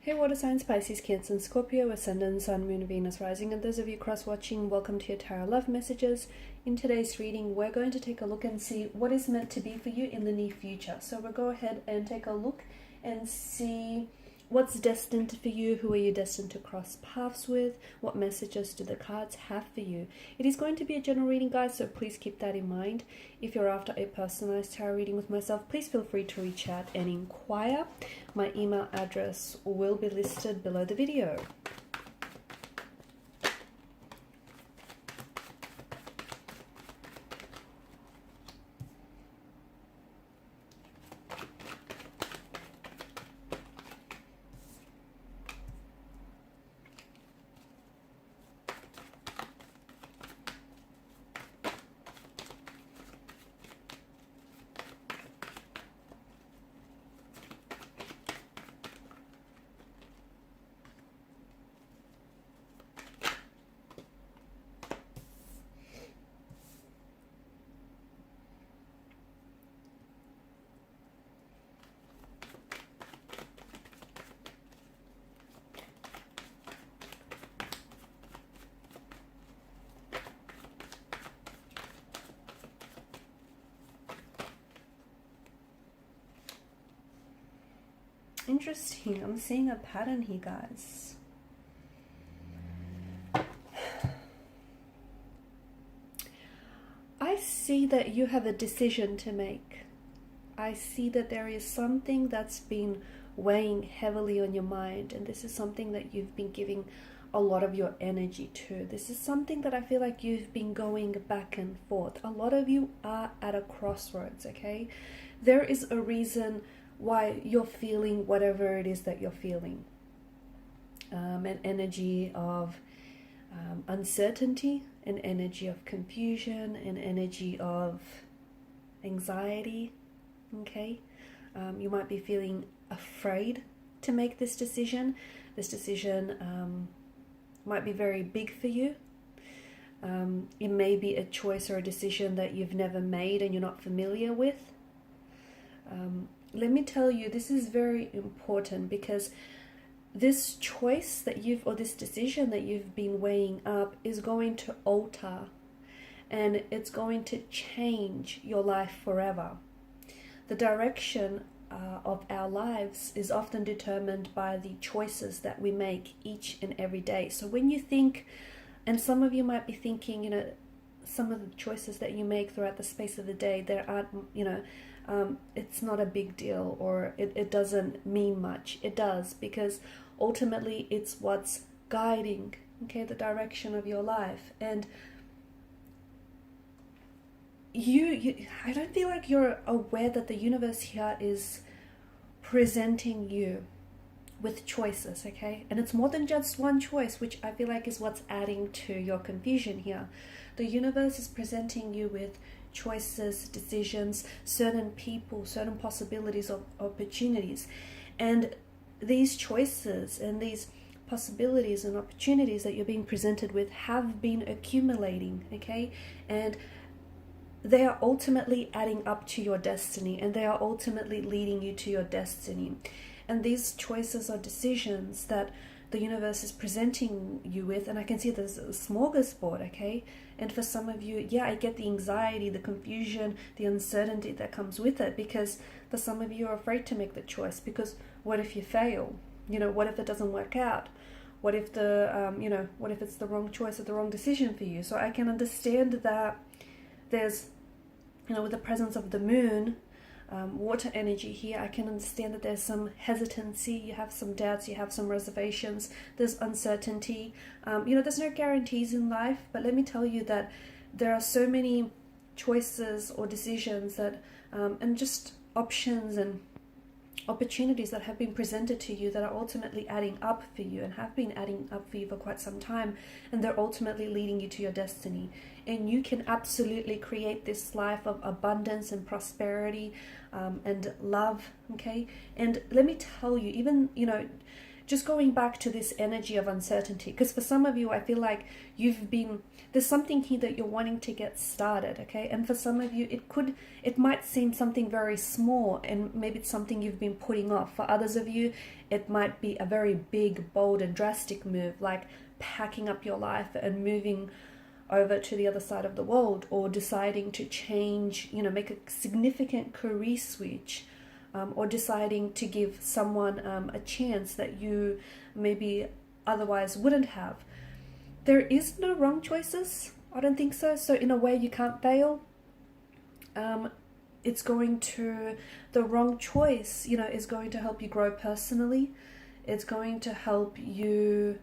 Hey water signs, Pisces, Cancer and Scorpio, Ascendant, Sun, Moon, Venus, Rising, and those of you cross-watching, welcome to your Tarot Love Messages. In today's reading, we're going to take a look and see what is meant to be for you in the near future. So we'll go ahead and take a look and see what's destined for you, who are you destined to cross paths with, what messages do the cards have for you. It is going to be a general reading, guys, so please keep that in mind. If you're after a personalized tarot reading with myself, please feel free to reach out and inquire. My email address will be listed below the video. Interesting. I'm seeing a pattern here, guys. I see that you have a decision to make. I see that there is something that's been weighing heavily on your mind, and this is something that you've been giving a lot of your energy to. This is something that I feel like you've been going back and forth. A lot of you are at a crossroads, okay? There is a reason why you're feeling whatever it is that you're feeling. An energy of uncertainty, an energy of confusion, an energy of anxiety, okay? You might be feeling afraid to make this decision. This decision might be very big for you. It may be a choice or a decision that you've never made and you're not familiar with. Let me tell you, this is very important because this choice that or this decision that you've been weighing up is going to alter and it's going to change your life forever. The direction of our lives is often determined by the choices that we make each and every day. So when you think, and some of you might be thinking, some of the choices that you make throughout the space of the day, there aren't, it's not a big deal, or it doesn't mean much. It does, because ultimately it's what's guiding, okay, the direction of your life. And I don't feel like you're aware that the universe here is presenting you with choices, okay? And it's more than just one choice, which I feel like is what's adding to your confusion here. The universe is presenting you with choices, decisions, certain people, certain possibilities of opportunities. And these choices and these possibilities and opportunities that you're being presented with have been accumulating, okay? And they are ultimately adding up to your destiny, and they are ultimately leading you to your destiny. And these choices are decisions that the universe is presenting you with, and I can see there's a smorgasbord, okay? And for some of you, yeah, I get the anxiety, the confusion, the uncertainty that comes with it, because for some of you are afraid to make the choice, because what if you fail? What if it doesn't work out? What if what if it's the wrong choice or the wrong decision for you? So I can understand that there's, with the presence of the moon, water energy here, I can understand that there's some hesitancy, you have some doubts, you have some reservations, there's uncertainty. There's no guarantees in life, but let me tell you that there are so many choices or decisions that, and just options and opportunities that have been presented to you that are ultimately adding up for you and have been adding up for you for quite some time, and they're ultimately leading you to your destiny. And you can absolutely create this life of abundance and prosperity and love, okay? And let me tell you, even, just going back to this energy of uncertainty, because for some of you, I feel like there's something here that you're wanting to get started, okay? And for some of you, it might seem something very small, and maybe it's something you've been putting off. For others of you, it might be a very big, bold, and drastic move, like packing up your life and moving over to the other side of the world, or deciding to change, make a significant career switch, or deciding to give someone a chance that you maybe otherwise wouldn't have. There is no wrong choices. I don't think so. So in a way, you can't fail. The wrong choice, is going to help you grow personally. It's going to help you.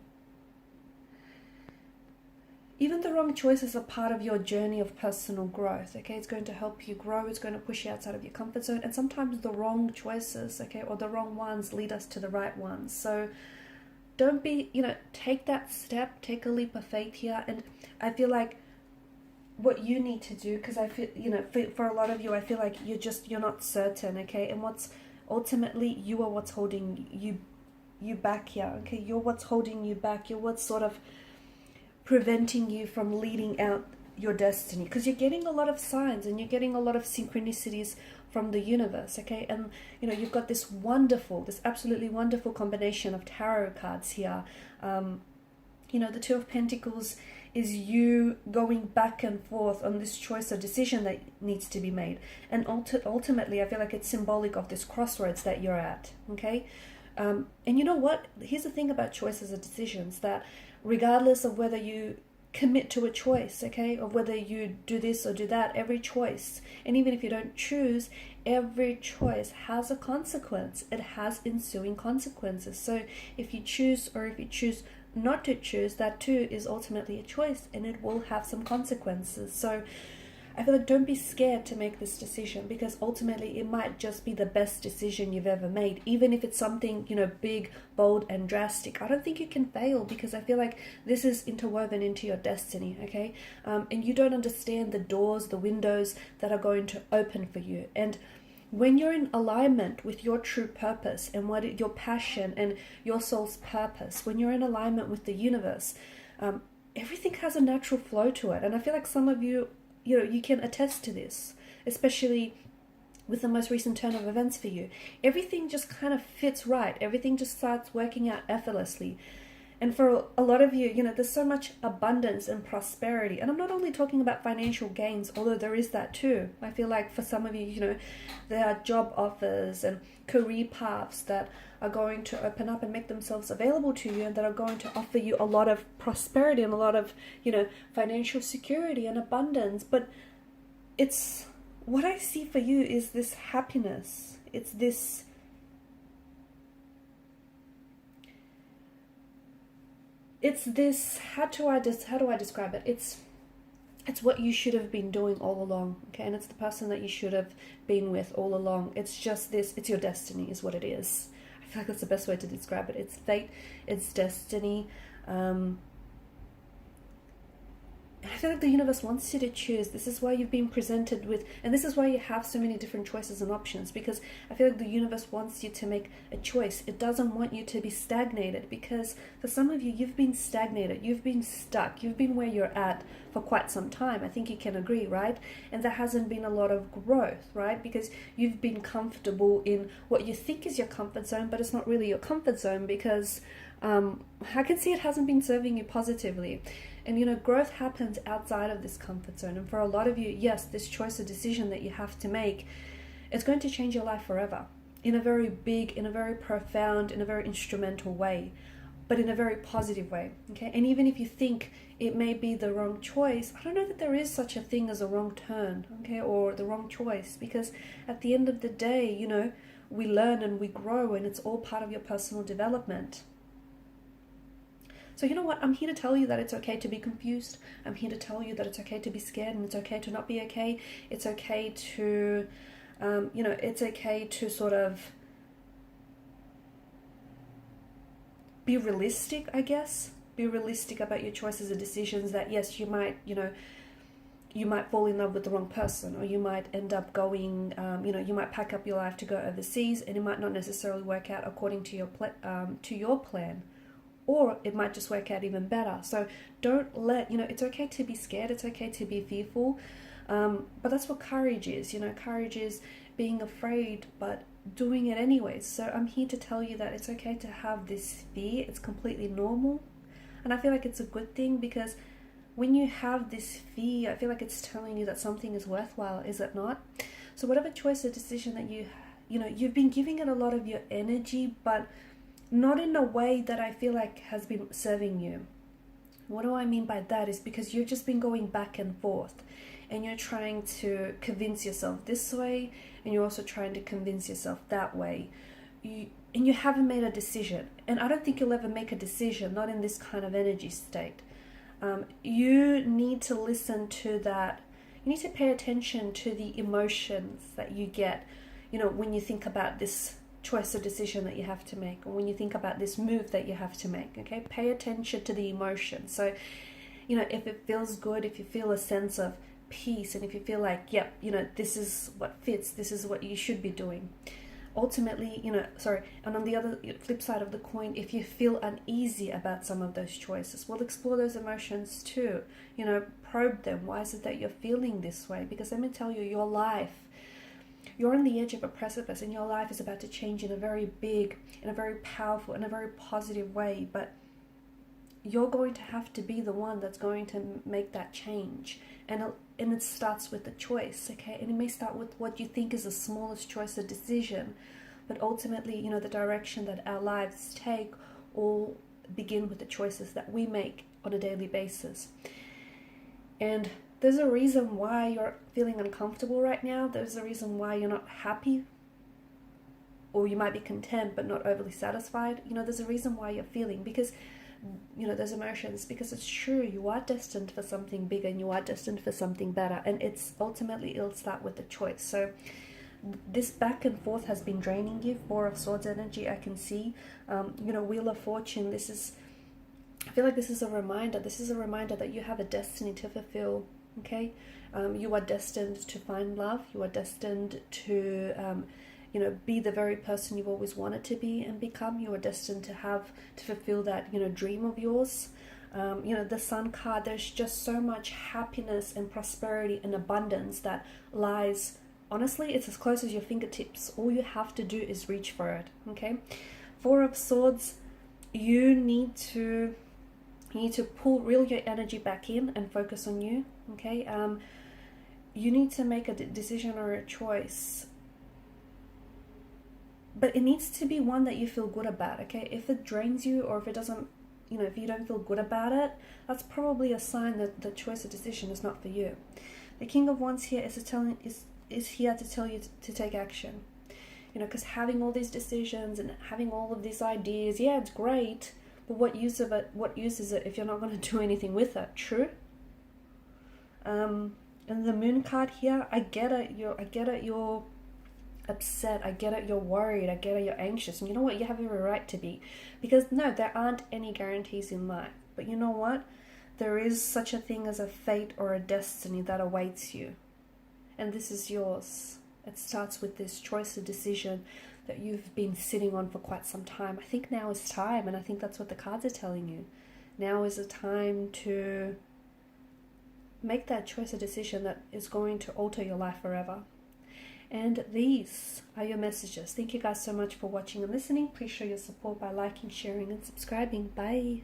Even the wrong choices are part of your journey of personal growth, okay? It's going to help you grow. It's going to push you outside of your comfort zone. And sometimes the wrong choices, okay, or the wrong ones lead us to the right ones. So don't be, take that step, take a leap of faith here. And I feel like what you need to do, because I feel, for a lot of you, I feel like you're not certain, okay? And ultimately, you are what's holding you back here, okay? You're what's holding you back. You're what's sort of preventing you from leading out your destiny, because you're getting a lot of signs and you're getting a lot of synchronicities from the universe, okay? And you've got this absolutely wonderful combination of tarot cards here. The Two of Pentacles is you going back and forth on this choice or decision that needs to be made, and ultimately I feel like it's symbolic of this crossroads that you're at, okay? And you know what, here's the thing about choices or decisions, that regardless of whether you commit to a choice, okay, or whether you do this or do that, every choice, and even if you don't choose, every choice has a consequence. It has ensuing consequences. So if you choose, or if you choose not to choose, that too is ultimately a choice, and it will have some consequences. So I feel like don't be scared to make this decision, because ultimately it might just be the best decision you've ever made. Even if it's something, big, bold, and drastic, I don't think you can fail, because I feel like this is interwoven into your destiny, okay? And you don't understand the doors, the windows that are going to open for you. And when you're in alignment with your true purpose and your passion and your soul's purpose, when you're in alignment with the universe, everything has a natural flow to it. And I feel like some of you, you can attest to this, especially with the most recent turn of events for you. Everything just kind of fits right. Everything just starts working out effortlessly. And for a lot of you, there's so much abundance and prosperity. And I'm not only talking about financial gains, although there is that too. I feel like for some of you, there are job offers and career paths that are going to open up and make themselves available to you, and that are going to offer you a lot of prosperity and a lot of, financial security and abundance. But what I see for you is this happiness. It's this how do I describe it? It's what you should have been doing all along, okay? And it's the person that you should have been with all along. It's just this, it's your destiny is what it is. I feel like that's the best way to describe it. It's fate, it's destiny. I feel like the universe wants you to choose. This is why you've been presented with, and this is why you have so many different choices and options, because I feel like the universe wants you to make a choice. It doesn't want you to be stagnated, because for some of you, you've been stagnated, you've been stuck, you've been where you're at for quite some time. I think you can agree, right? And there hasn't been a lot of growth, right? Because you've been comfortable in what you think is your comfort zone, but it's not really your comfort zone, because I can see it hasn't been serving you positively. And growth happens outside of this comfort zone. And for a lot of you, yes, this choice or decision that you have to make, it's going to change your life forever, in a very big, in a very profound, in a very instrumental way, but in a very positive way, okay? And even if you think it may be the wrong choice, I don't know that there is such a thing as a wrong turn, okay, or the wrong choice, because at the end of the day, we learn and we grow, and it's all part of your personal development. So you know what? I'm here to tell you that it's okay to be confused. I'm here to tell you that it's okay to be scared, and it's okay to not be okay. It's okay to, it's okay to sort of be realistic, I guess. Be realistic about your choices and decisions, that yes, you might, you might fall in love with the wrong person, or you might end up going, you might pack up your life to go overseas, and it might not necessarily work out according to your plan, or it might just work out even better. So don't let, it's okay to be scared, it's okay to be fearful, but that's what courage is. Courage is being afraid but doing it anyways. So I'm here to tell you that it's okay to have this fear. It's completely normal, and I feel like it's a good thing, because when you have this fear, I feel like it's telling you that something is worthwhile, is it not? So whatever choice or decision that you've been giving it a lot of your energy, but not in a way that I feel like has been serving you. What do I mean by that is because you've just been going back and forth, and you're trying to convince yourself this way, and you're also trying to convince yourself that way. And you haven't made a decision. And I don't think you'll ever make a decision, not in this kind of energy state. You need to listen to that. You need to pay attention to the emotions that you get, when you think about this choice or decision that you have to make, or when you think about this move that you have to make. Okay, pay attention to the emotion. So, if it feels good, if you feel a sense of peace, and if you feel like, yep, this is what fits, this is what you should be doing. Ultimately, and on the other flip side of the coin, if you feel uneasy about some of those choices, we'll explore those emotions too. Probe them. Why is it that you're feeling this way? Because let me tell you, your life, you're on the edge of a precipice, and your life is about to change in a very big, in a very powerful, in a very positive way. But you're going to have to be the one that's going to make that change. And it starts with the choice, okay? And it may start with what you think is the smallest choice or decision, but ultimately, the direction that our lives take all begin with the choices that we make on a daily basis. And there's a reason why you're feeling uncomfortable right now. There's a reason why you're not happy, or you might be content but not overly satisfied. There's a reason why you're feeling, because those emotions, because it's true, you are destined for something bigger, and you are destined for something better, and it'll start with the choice. So this back and forth has been draining you. 4 of Swords energy, I can see. Wheel of Fortune, I feel like this is a reminder that you have a destiny to fulfill. Okay, you are destined to find love. You are destined to be the very person you've always wanted to be and become. You are destined to fulfill that, dream of yours. The Sun card, there's just so much happiness and prosperity and abundance that lies, honestly, it's as close as your fingertips. All you have to do is reach for it, okay? 4 of Swords, you need to reel your energy back in and focus on you, okay? You need to make a decision or a choice, but it needs to be one that you feel good about, okay? If it drains you, or if it doesn't, if you don't feel good about it, that's probably a sign that the choice or decision is not for you. The King of Wands here is here to tell you to take action, because having all these decisions and having all of these ideas, yeah, it's great, but what use is it if you're not going to do anything with it? True. And the Moon card here, I get it, you're upset, I get it, you're worried, I get it, you're anxious, and you know what, you have every right to be, because no, there aren't any guarantees in life, but you know what, there is such a thing as a fate or a destiny that awaits you, and this is yours. It starts with this choice or decision that you've been sitting on for quite some time. I think now is time, and I think that's what the cards are telling you. Now is a time to make that choice or decision that is going to alter your life forever. And these are your messages. Thank you guys so much for watching and listening. Please show your support by liking, sharing, and subscribing. Bye.